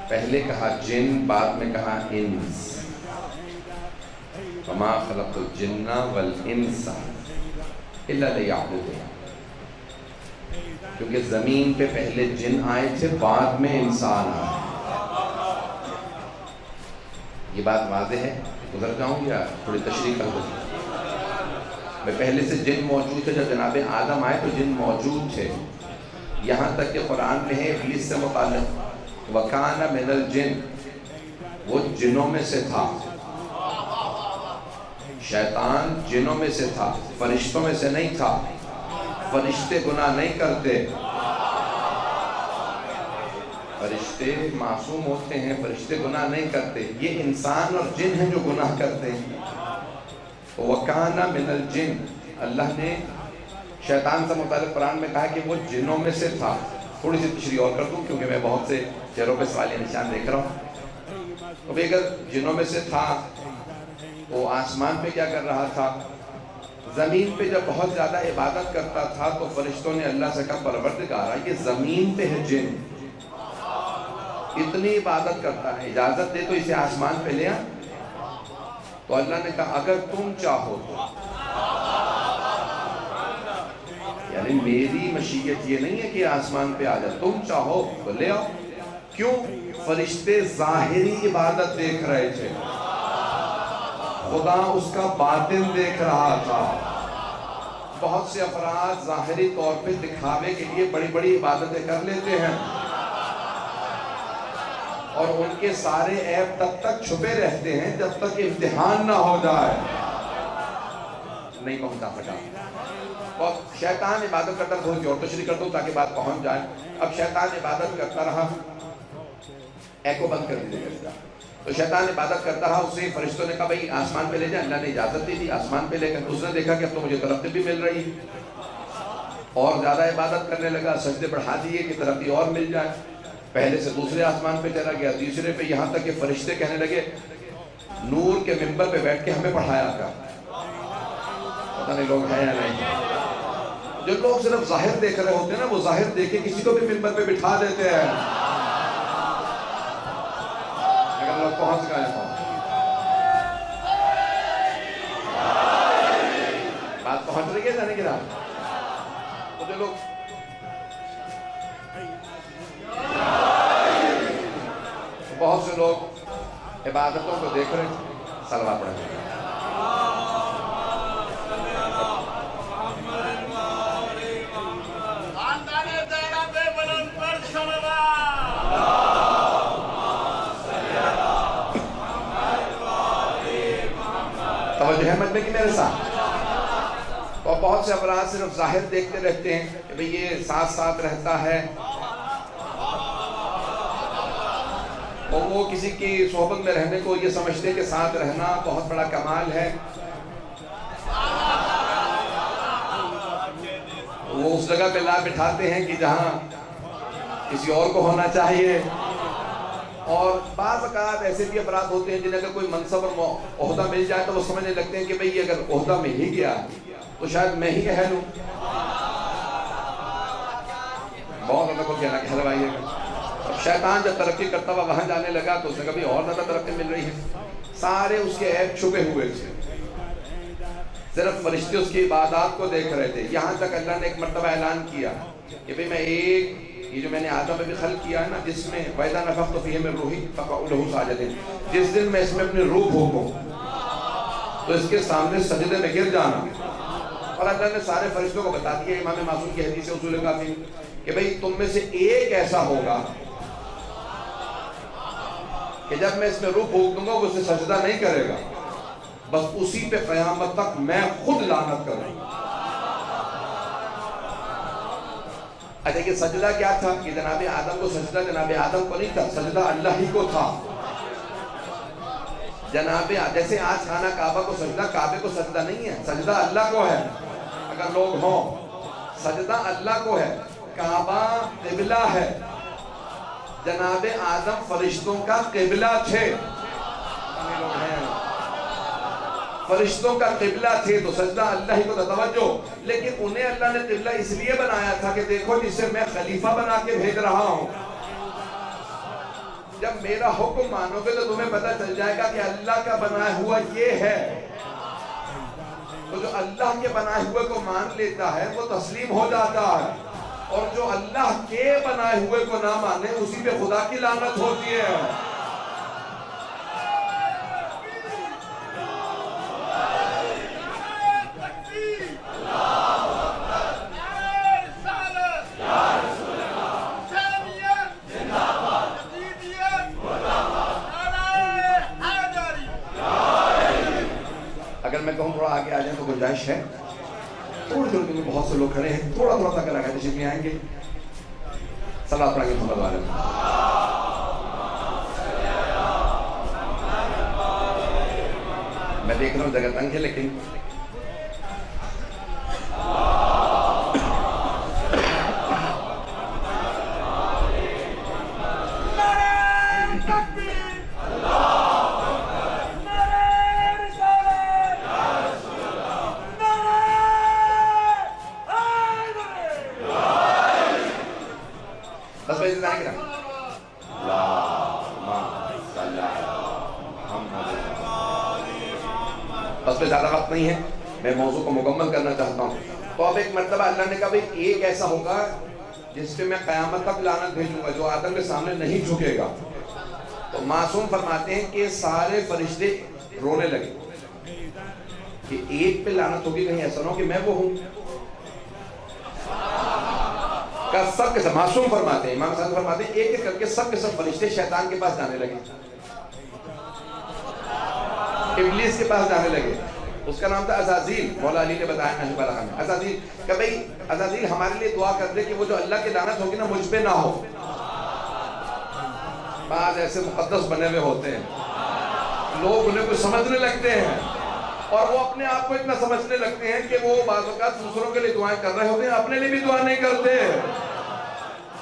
پہلے کہا جن، بعد میں کہا انس. وما خلقت الجن والانس الا لیعبدون. کیونکہ زمین پہ پہلے جن آئے تھے، بعد میں انسان آئے. یہ بات واضح ہے؟ گزر جاؤں یا تھوڑی تشریح کر دوں؟ پہلے سے جن موجود تھے. جب جناب آدم آئے تو جن موجود تھے. یہاں تک کہ قرآن میں ہے ابلیس سے متعلق وَكَانَ مِنَ الْجِنِّ، وہ جنوں میں سے تھا. شیطان جنوں میں سے تھا، فرشتوں میں سے نہیں تھا. فرشتے گناہ نہیں کرتے، فرشتے معصوم ہوتے ہیں، فرشتے گناہ نہیں کرتے. یہ انسان اور جن ہیں جو گناہ کرتے ہیں. وَكَانَ مِنَ الْجِنِّ، اللہ نے شیطان سے متعلق قرآن میں کہا کہ وہ جنوں میں سے تھا. تھوڑی سی تشریح اور کر دوں کیونکہ میں بہت سے چہروں پہ سوالیہ نشان دیکھ رہا ہوں. اب اگر جنوں میں سے تھا وہ آسمان پہ کیا کر رہا تھا؟ زمین پہ جب بہت زیادہ عبادت کرتا تھا تو فرشتوں نے اللہ سے کہا پروردگارا یہ زمین پہ ہے جن، اتنی عبادت کرتا ہے، اجازت دے تو اسے آسمان پہ لے آ. تو اللہ نے کہا اگر تم چاہو تو، یعنی میری مشیت یہ نہیں ہے کہ آسمان پہ آ جائے، تم چاہو تو لے آؤ. کیوں؟ فرشتے ظاہری عبادت دیکھ رہے تھے، خدا اس کا باطن دیکھ رہا تھا. بہت سے افراد ظاہری طور پہ دکھاوے کے لیے بڑی بڑی عبادتیں کر لیتے ہیں اور ان کے سارے عیب تب تک چھپے رہتے ہیں جب تک امتحان نہ ہو جائے. نہیں پہنچا پھٹا. اور شیطان عبادت کرتا رہا. تھوڑی اور تشریح کرتا ہوں تاکہ بات پہنچ جائے. اب شیطان عبادت کرتا رہا، ایکو بند کر دیجیے. تو شیطان عبادت کرتا رہا، اسے فرشتوں نے کہا بھائی آسمان پہ لے جائیں. اللہ نے اجازت دی تھی، آسمان پہ لے کر اس نے دیکھا کہ اب تو مجھے ترقی بھی مل رہی ہے، اور زیادہ عبادت کرنے لگا. سجدے بڑھا دیے کہ ترقی اور مل جائے. پہلے سے دوسرے آسمان پہ چلا گیا، تیسرے پہ، یہاں تک کہ فرشتے کہنے لگے نور کے ممبر پہ بیٹھ کے ہمیں پڑھایا کر. پتہ نہیں لوگ ہیں یا نہیں. جو لوگ صرف ظاہر دیکھ رہے ہوتے ہیں نا، وہ ظاہر دیکھ کے کسی کو بھی ممبر پہ بٹھا دیتے ہیں. اگر لوگ پہنچ گئے ہوں، بات پہنچ رہی ہے جانے کی رات. تو جو لوگ بہت سے لوگ عبادتوں کو دیکھ رہے ہیں، صلوات پڑھ رہے ہیں. توجہ ہے مجمع کی میرے ساتھ. اور بہت سے افراد صرف ظاہر دیکھتے رہتے ہیں کہ بھئی یہ ساتھ ساتھ رہتا ہے، اور وہ کسی کی صحبت میں رہنے کو یہ سمجھتے کہ ساتھ رہنا بہت بڑا کمال ہے. وہ اس جگہ پہ لا بٹھاتے ہیں کہ جہاں کسی اور کو ہونا چاہیے. اور بعض اوقات ایسے بھی افراد ہوتے ہیں جنہیں اگر کوئی منصب اور عہدہ مل جائے تو وہ سمجھنے لگتے ہیں کہ بھئی اگر عہدہ مل ہی گیا تو شاید میں ہی اہل ہوں. بہت اللہ کو کہنا کہ ہلوائیے گا. اب شیطان جب ترقی کرتا ہوا وہاں جانے لگا تو اس نے کبھی اور زیادہ ترقی مل رہی ہے. سارے اس کے عیب چھپے ہوئے تھے، صرف فرشتے اس کی عبادات کو دیکھ رہے تھے. یہاں تک اللہ نے ایک مرتبہ اعلان کیا کہ بھئی میں یہ جو میں نے آدم میں بھی خلق کیا ہے نا، جس میں وَإِذَا نَفَخْتُ فِيهِ مِن رُوحِي فَقَعُوا لَهُ سَاجِدِينَ، جس دن میں اس میں اپنی روح پھونکوں تو اس کے سامنے سجدے میں گر جانا. اور اللہ نے سارے فرشتوں کو بتا دیا. امام معصوم کی حدیث اصول کافی کہ بھئی تم میں سے ایک ایسا ہوگا کہ جب میں اس میں روح پھونک دوں گا وہ اسے سجدہ نہیں کرے گا، بس اسی پہ قیامت تک میں خود لعنت کروں گا. اچھا یہ سجدہ کیا تھا؟ کہ جناب آدم کو سجدہ جناب آدم کو نہیں تھا، سجدہ اللہ ہی کو تھا. جناب جیسے آج خانہ کعبہ کو سجدہ، کعبے کو سجدہ نہیں ہے، سجدہ اللہ کو ہے. اگر لوگ ہوں، سجدہ اللہ کو ہے. کعبہ قبلہ ہے، جناب آدم فرشتوں کا قبلہ تھے. فرشتوں کا قبلہ تھے تو سجدہ اللہ ہی کو تھا. توجہ، لیکن انہیں اللہ نے قبلہ اس لیے بنایا تھا کہ دیکھو جسے میں خلیفہ بنا کے بھیج رہا ہوں. جب میرا حکم مانو گے تو تمہیں پتہ چل جائے گا کہ اللہ کا بنایا ہوا یہ ہے. تو جو اللہ کے بنائے ہوئے کو مان لیتا ہے وہ تسلیم ہو جاتا ہے، اور جو اللہ کے بنائے ہوئے کو نہ مانے اسی پہ خدا کی لعنت ہوتی ہے. اگر میں کہوں تھوڑا آگے آ جائیں تو گنجائش ہے؟ تھوڑی دیر میں بہت سے لوگ کھڑے ہیں، تھوڑا تھوڑا سا اگر آگے تشریف لے آئیں گے. صلوات پڑھیں گے محمد والے میں. میں دیکھ رہا ہوں جگہ تنگ ہے لیکن بس بھائی زندہ نہیں بس پہ زیادہ وقت نہیں ہے، میں موضوع کو مکمل کرنا چاہتا ہوں. تو اب ایک مرتبہ اللہ نے کہا بھئی ایک ایسا ہوگا جس پہ میں قیامت تک لعنت بھیجوں گا، جو آدم کے سامنے نہیں جھکے گا. تو معصوم فرماتے ہیں کہ سارے فرشتے رونے لگے کہ ایک پہ لعنت ہوگی، کہیں ایسا نہ ہو کہ میں وہ ہوں. سب کے سب معصوم فرماتے ہیں، امام صاحب فرماتے ہیں ایک ایک کر کے سب فرشتے شیطان کے پاس جانے لگے، ابلیس کے پاس جانے لگے. اس کا نام تھا عزازیل. مولا علی نے بتایا نحو بلاغہ میں عزازیل کہ بھئی عزازیل ہمارے لیے دعا کر دے کہ وہ جو اللہ کی لعنت ہوگی نا مجھ پہ نہ ہو. بعض ایسے مقدس بنے ہوئے ہوتے ہیں، لوگ انہیں کچھ سمجھنے لگتے ہیں اور وہ اپنے آپ کو اتنا سمجھنے لگتے ہیں کہ وہ بعض اوقات دوسروں کے لیے دعائیں کر رہے ہوتے ہیں، اپنے لیے بھی دعا نہیں کرتے.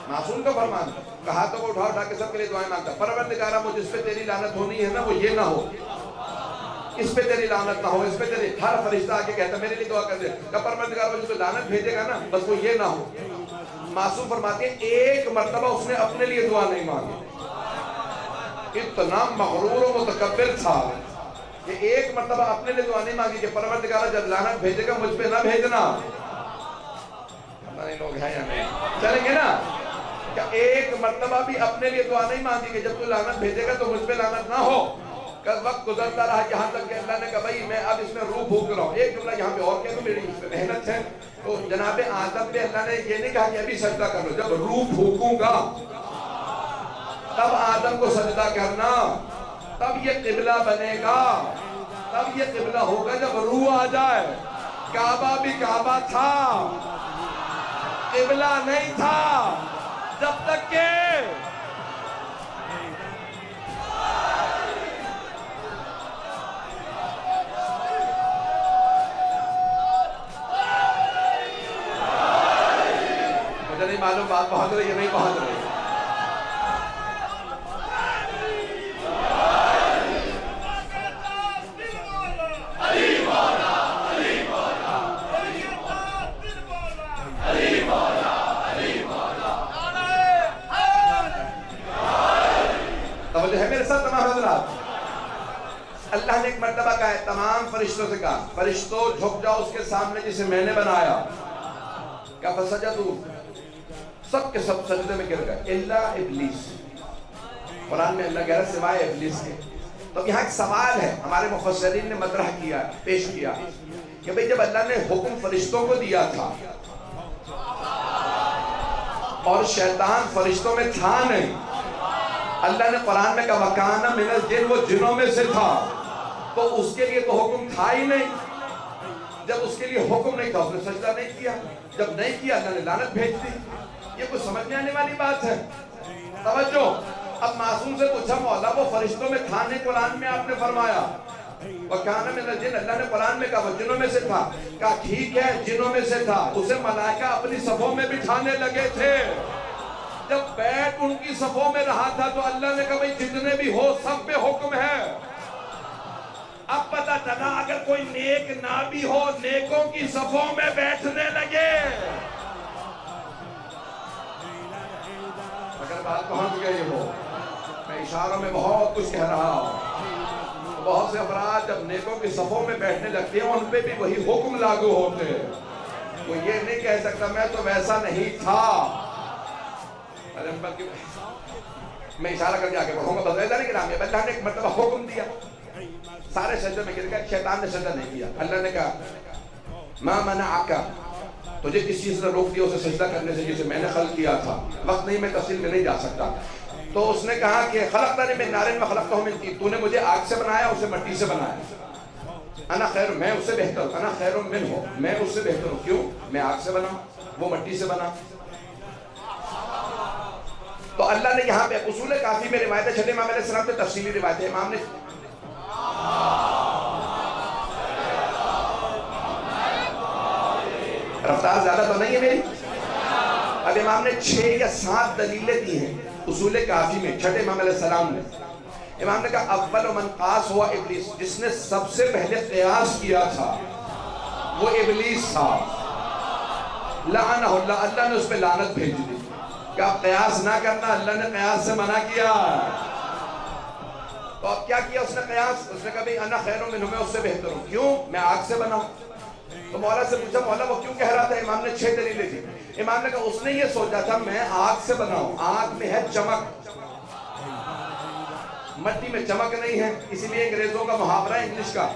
معصوم کا فرمان کہا تو وہ اٹھا کے سب کے لیے دعائیں مانگتا، پروردگارا مجھ اس پہ تیری لعنت ہونی ہے نا وہ یہ نہ ہو، اس پہ تیری لعنت نہ ہو، اس پہ تیری. ہر فرشتہ آگے کہتا میرے لیے دعا کر دے کہ پروردگارا مجھ اس پہ لعنت بھیجے گا نا بس وہ یہ نہ ہو. معصوم فرماتے ہیں ایک مرتبہ اس نے اپنے لیے دعا نہیں مانگی. اتنا مغرور و متکبر تھا کہ ایک مرتبہ اپنے لیے دعا نہیں مانگی کہ پروردگارا جب لعنت بھیجے گا مجھ پہ نہ بھیجنا. ہمارے لوگ ہیں یا نہیں؟ چلیں گے نا کہ ایک مرتبہ بھی اپنے لیے دعا نہیں مانگی کہ جب تو لعنت بھیجے گا تو مجھ پہ لعنت نہ ہو. کل وقت گزرتا رہا یہاں تک کہ اللہ نے کہا بھائی میں اب اس میں روح پھونک رہا ہوں. ایک جملہ یہاں پہ اور کہہ دوں، میری اس پہ محنت ہے. تو جناب آدم پہ اللہ نے یہ نہیں کہا کہ ابھی سجدہ کر لو، جب روح پھونکوں گا تب آدم کو سجدہ کرنا، تب یہ قبلہ بنے گا، تب یہ قبلہ ہوگا جب روح آ جائے. کعبہ بھی کعبہ تھا، قبلہ نہیں تھا جب تک کہ مجھے نہیں معلوم بات پہنچ رہی ہے نہیں پہنچ رہی. ہے میرے ساتھ تمام حضرات. اللہ نے ایک مرتبہ کہا ہے تمام فرشتوں سے کہا فرشتوں جھک جاؤ اس کے سامنے جسے میں نے بنایا. کیا فسجدوا، سب کے سب سجدے میں گر گئے الا ابلیس. قرآن میں اللہ کہہ رہا ہے سوائے ابلیس کے. تو یہاں ایک سوال ہے ہمارے مفسرین نے مطرح کیا پیش کیا کہ بھئی جب اللہ نے حکم فرشتوں کو دیا تھا اور شیطان فرشتوں میں تھا نہیں، اللہ نے قرآن میں کہا وَكَانَ مِنَ الْجِنِّ، وہ جنوں میں سے تھا، تو اس کے لیے تو حکم تھا ہی نہیں. جب اس کے لیے حکم نہیں تھا اس نے سجدہ نہیں کیا، جب نہیں کیا اللہ نے لعنت بھیج دی. یہ کوئی سمجھنے آنے والی بات ہے؟ توجہ. اب معصوم سے پوچھا مولا وہ فرشتوں میں تھا نہیں، قرآن میں آپ نے فرمایا وَكَانَ مِنَ الْجِنِّ، اللہ نے قرآن میں کہا وہ جنوں میں سے تھا. کہا ٹھیک ہے جنوں میں سے تھا، اسے ملائکہ اپنی صفوں میں بٹھانے لگے تھے. جب بیٹھ ان کی صفوں میں رہا تھا تو اللہ نے کہا بھئی جتنے بھی ہو سب پہ حکم ہے. اب پتہ چلا اگر کوئی نیک نہ بھی ہو نیکوں کی صفوں میں بیٹھنے لگے. اگر بات پہنچ گئی ہو میں اشاروں میں بہت کچھ کہہ رہا ہوں. بہت سے افراد جب نیکوں کی صفوں میں بیٹھنے لگتے ہیں ان پہ بھی وہی حکم لاگو ہوتے ہیں. وہ یہ نہیں کہہ سکتا میں تو ویسا نہیں تھا. میں اشارہ کر کے آگے بڑھوں گا. بس نہیں گرامی اللہ نے ایک مرتبہ حکم دیا, سارے سجدے میں گر گئے. شیطان نے سجدہ نہیں کیا. اللہ نے کہا ما منعک, تجھے کس چیز نے روک دیا اسے سجدہ کرنے سے جسے میں نے خلق کیا تھا. وقت نہیں, میں تفصیل میں نہیں جا سکتا. تو اس نے کہا کہ خلقتنی من نار وخلقتہ من طین, تو نے مجھے آگ سے بنایا اسے مٹی سے بنایا. انا خیر, میں اس سے بہتر ہوں. انا خیر منہ, میں اس سے بہتر ہوں. کیوں؟ میں آگ سے بنا, وہ مٹی سے بنا. تو اللہ نے یہاں پہ اصول کافی میں روایت ہے, چھٹے امام علیہ السلام پہ تفصیلی روایت ہے. امام نے رفتار زیادہ تو نہیں ہے میری. اب امام نے 6 یا 7 دلیلیں دی ہیں اصول کافی میں, چھٹے امام علیہ السلام نے. امام نے کہا اول من قاس ہوا ابلیس, جس نے سب سے پہلے قیاس کیا تھا وہ ابلیس تھا. لعنہ اللہ, اللہ نے اس پہ لعنت بھیج دی کہ آپ قیاس نہ کرنا, اللہ نے قیاس سے منع کیا. تو اب کیا کیا اس نے قیاس؟ اس نے کہا بھئی انا خیر منہ, میں اس سے بہتر ہوں. کیوں؟ میں آگ سے بنا ہوں. تو مولا سے پوچھا مولا وہ کیوں کہہ رہا تھا؟ امام نے 6 دلیلیں دی. امام نے کہا اس نے یہ سوچا تھا میں آگ سے بنا ہوں, آگ میں ہے چمک, مٹی میں چمک نہیں ہے. اسی لیے انگریزوں کا محاورہ ہے انگلش کا,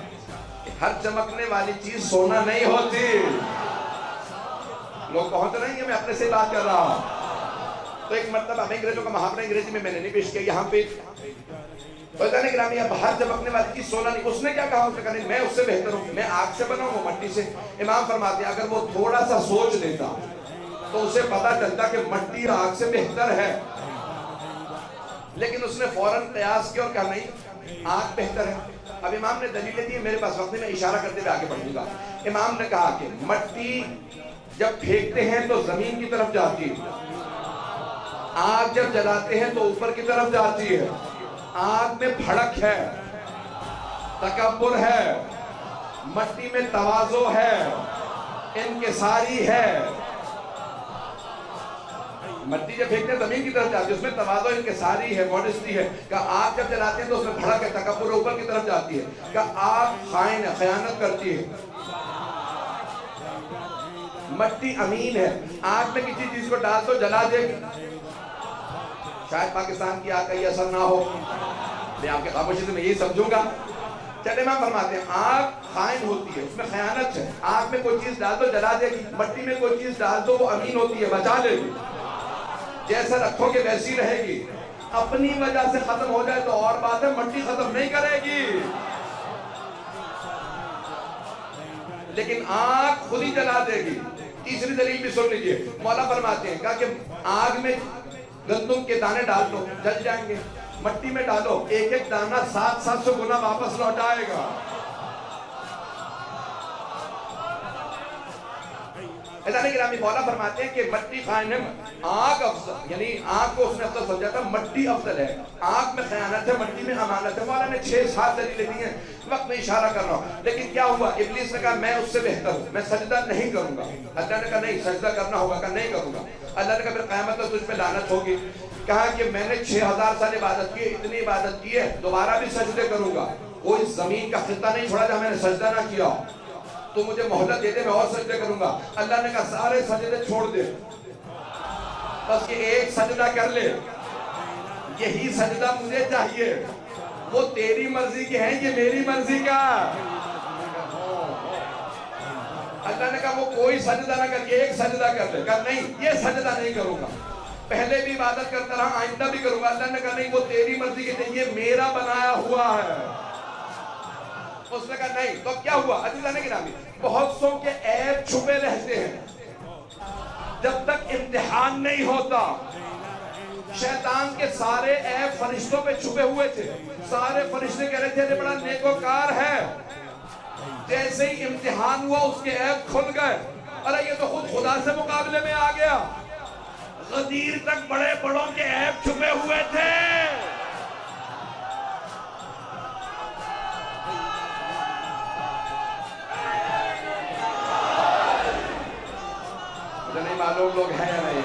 ہر چمکنے والی چیز سونا نہیں ہوتی. لوگ پہنچ رہے ہیں, میں اپنے سے بات کر رہا ہوں. تو ایک مرتبہ انگریزوں کا محاورہ انگریزی میں نے نہیں پیش کیا یہاں پہ. تو جانے گرامی اب ہر چمکنے والی چیز سونا نہیں. اس نے کیا کہا؟ اس نے کہا نہیں, میں اس سے بہتر ہوں, میں آگ سے بنا ہوں, وہ مٹی سے. امام فرماتے ہیں اگر وہ تھوڑا سا سوچ لیتا تو اسے پتا چلتا کہ مٹی آگ سے بہتر ہے, لیکن اس نے فوراً قیاس کیا اور کہا نہیں آگ بہتر ہے. اب امام نے دلیلیں دی, میرے پاس وقت نہیں, میں اشارہ کرتے ہوئے آگے بڑھوں گا. امام نے کہا کہ مٹی جب پھینکتے ہیں تو زمین کی طرف جاتی ہے, آگ جب جلاتے ہیں تو اوپر کی طرف جاتی ہے. آگ میں بھڑک ہے, تکبر ہے, مٹی میں تواضع ہے, انکساری ہے. مٹی جب پھینکتے ہیں زمین کی طرف جاتی ہے, اس میں تواضع, انکساری ہے, ماڈسٹی ہے. کہ آگ جب جلاتے ہیں تو اس میں بھڑک ہے, تکبر ہے, اوپر کی طرف جاتی ہے. کہ آگ خائن ہے, خیانت کرتی ہے. مٹی امین ہے, آگ میں کسی چیز کو ڈال تو جلا دے گی. شاید پاکستان کی آگ کا یہ اثر نہ ہو, میں آپ کے خاموشی سے میں یہی سمجھوں گا. چلے امام فرماتے ہیں آگ خائن ہوتی ہے, اس میں خیانت ہے. آگ میں کوئی چیز ڈال دو جلا دے گی, مٹی میں کوئی چیز ڈال دو وہ امین ہوتی ہے, بچا لے گی. جیسا رکھو گے ویسی رہے گی. اپنی وجہ سے ختم ہو جائے تو اور بات ہے, مٹی ختم نہیں کرے گی. لیکن آگ خود ہی جلا دے گی. تیسری دلیل بھی سن لیجئے, مولا فرماتے ہیں کہا کہ آگ میں گندم کے دانے ڈال دو جل جائیں گے, مٹی میں ڈالو ایک ایک دانہ 700 گنا واپس لوٹائے گا. ایسا گرامی مولا فرماتے ہیں کہ مٹی خائن ہے, آگ افضل, یعنی آگ کو اس نے افضل سمجھا تھا, مٹی افضل ہے. آگ میں خیانت ہے, مٹی میں امانت ہے. مولا نے 6-7 دلیلیں دی ہیں, وقت میں اشارہ کر رہا ہوں. لیکن کیا ہوا؟ ابلیس نے کہا میں اس سے بہتر ہوں, میں سجدہ نہیں کروں گا. اللہ نے کہا نہیں سجدہ کرنا ہوگا, کہا نہیں کروں گا. اللہ نے کہا پھر قیامت میں تجھ پہ لعنت ہوگی. کہا کہ میں نے 6000 سال عبادت کی, اتنی عبادت کی ہے, دوبارہ بھی سجدے کروں گا. کوئی زمین کا خطہ نہیں چھوڑا جہاں میں نے سجدہ نہ کیا. تو مجھے مہلت دے دے, میں اور سجدے کروں گا. اللہ نے کہا سارے سجدے چھوڑ دے, بس یہ ایک سجدہ کر لے, یہی سجدہ مجھے چاہیے. وہ تیری مرضی کے ہیں, یہ میری مرضی کا. اللہ نے کہا وہ کوئی سجدہ نہ کر, یہ ایک سجدہ کر لے. کہا نہیں یہ سجدہ نہیں کروں گا, پہلے بھی عبادت کرتا رہا, آئندہ بھی کروں گا. اللہ نے کہا نہیں وہ تیری مرضی کے تھے, یہ میرا بنایا ہوا ہے. اس نے کہا نہیں. تو کیا ہوا عزیزان گرامی؟ بہت سو کے عیب چھپے رہتے ہیں جب تک امتحان نہیں ہوتا. شیطان کے سارے عیب فرشتوں پہ چھپے ہوئے تھے. سارے فرشتے کہہ رہے تھے یہ بڑا نیکوکار ہے. جیسے ہی امتحان ہوا اس کے عیب کھل گئے. ارے یہ تو خود خدا سے مقابلے میں آ گیا. غدیر تک بڑے بڑوں کے عیب چھپے ہوئے تھے. مجھے نہیں معلوم لوگ ہیں یا نہیں.